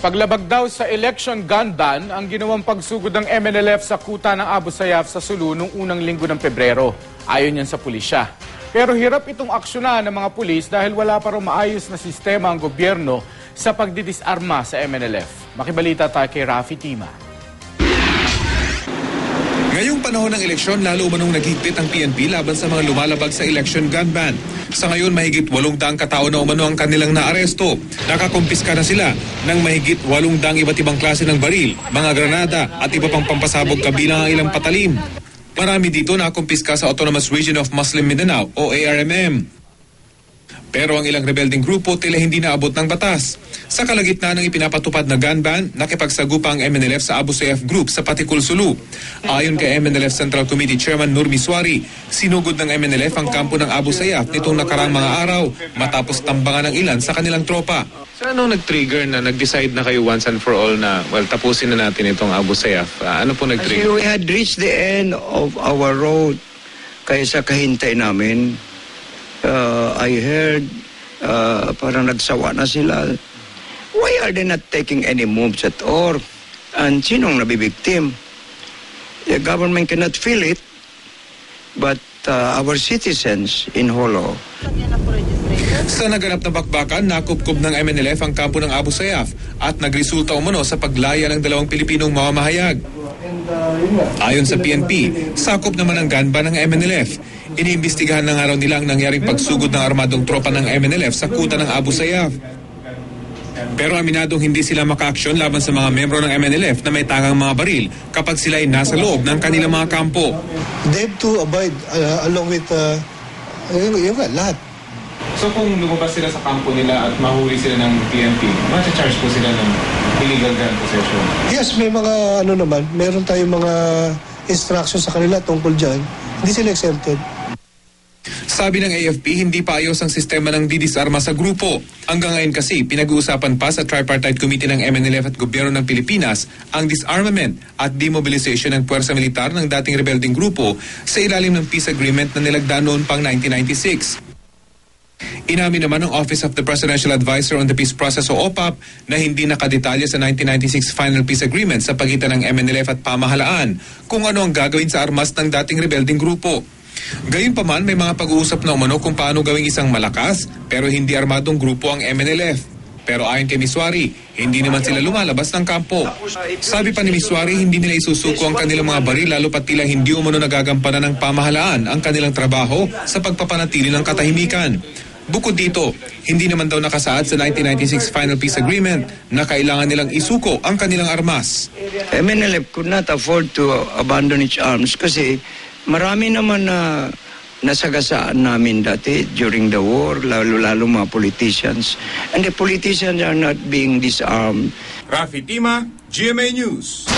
Paglabag daw sa election gun ban ang ginawang pagsugod ng MNLF sa kuta ng Abu Sayyaf sa Sulu noong unang linggo ng Pebrero. Ayon yan sa pulisya. Pero hirap itong aksyonan ng mga pulis dahil wala pa rin maayos na sistema ang gobyerno sa pagdidisarma sa MNLF. Makibalita tayo kay Rafi Tima. Ngayong panahon ng eleksyon, lalo umanong naghigpit ang PNP laban sa mga lumalabag sa election gun ban. Sa ngayon, mahigit 800 katao na umano ang kanilang naaresto. Nakakumpiska na sila ng mahigit 800 iba't ibang klase ng baril, mga granada at iba pang pampasabog kabilang ang ilang patalim. Marami dito nakakumpiska sa Autonomous Region of Muslim Mindanao o ARMM. Pero ang ilang rebelding grupo tila hindi naabot ng batas. Sa kalagitnaan ng ipinapatupad na gun ban, nakipagsagupa ang MNLF sa Abu Sayyaf Group sa Patikul, Sulu. Ayon kay MNLF Central Committee Chairman Nur Miswari, sinugod ng MNLF ang kampo ng Abu Sayyaf nitong nakarang mga araw matapos tambangan ng ilan sa kanilang tropa. So anong nag-trigger na nag-decide na kayo once and for all na, well, tapusin na natin itong Abu Sayyaf? Ano po nag-trigger? We had reached the end of our road. Kaya sa kahintay namin, I heard parang nagsawa na sila. Why are they not taking any moves at all? And sinong nabibiktim? The government cannot feel it, but our citizens in Holo. Sa naganap na bakbakan, nakupkob ng MNLF ang kampo ng Abu Sayyaf at nagresulta umano sa paglaya ng 2 Pilipinong mamamahayag. Ayon sa PNP, sakop naman ang gun ban ng MNLF. Iniimbestigahan ng araw nila ang nangyaring pagsugod ng armadong tropa ng MNLF sa kuta ng Abu Sayyaf. Pero aminadong hindi sila maka-aksyon laban sa mga membro ng MNLF na may tangang mga baril kapag sila ay nasa loob ng kanilang mga kampo. They have to abide along with lahat. So kung lumabas sila sa kampo nila at mahuli sila ng PNP, ma-charge po sila ng illegal gun possession? Yes, may mga meron tayong mga instructions sa kanila tungkol dyan. Hindi sila exempted. Sabi ng AFP, hindi pa ayos ang sistema ng didisarma sa grupo. Hanggang ngayon kasi, pinag-uusapan pa sa Tripartite Committee ng MNLF at Gobyerno ng Pilipinas ang disarmament at demobilization ng puwersa militar ng dating rebelding grupo sa ilalim ng peace agreement na nilagdaan noon pang 1996. Inamin naman ng Office of the Presidential Advisor on the Peace Process o OPAP na hindi nakadetalye sa 1996 Final Peace Agreement sa pagitan ng MNLF at pamahalaan kung ano ang gagawin sa armas ng dating rebelding grupo. Gayunpaman, may mga pag-uusap na umano kung paano gawing isang malakas pero hindi armadong grupo ang MNLF. Pero ayon kay Miswari, hindi naman sila lumalabas ng kampo. Sabi pa ni Miswari, hindi nila isusuko ang kanilang mga baril lalo pat tila hindi umano nagagampanan ng pamahalaan ang kanilang trabaho sa pagpapanatili ng katahimikan. Bukod dito, hindi naman daw nakasaad sa 1996 Final Peace Agreement na kailangan nilang isuko ang kanilang armas. MNLF could not afford to abandon its arms kasi marami naman na nasagasaan namin dati during the war, lalo mga politicians. And the politicians are not being disarmed. Rafi Tima, GMA News.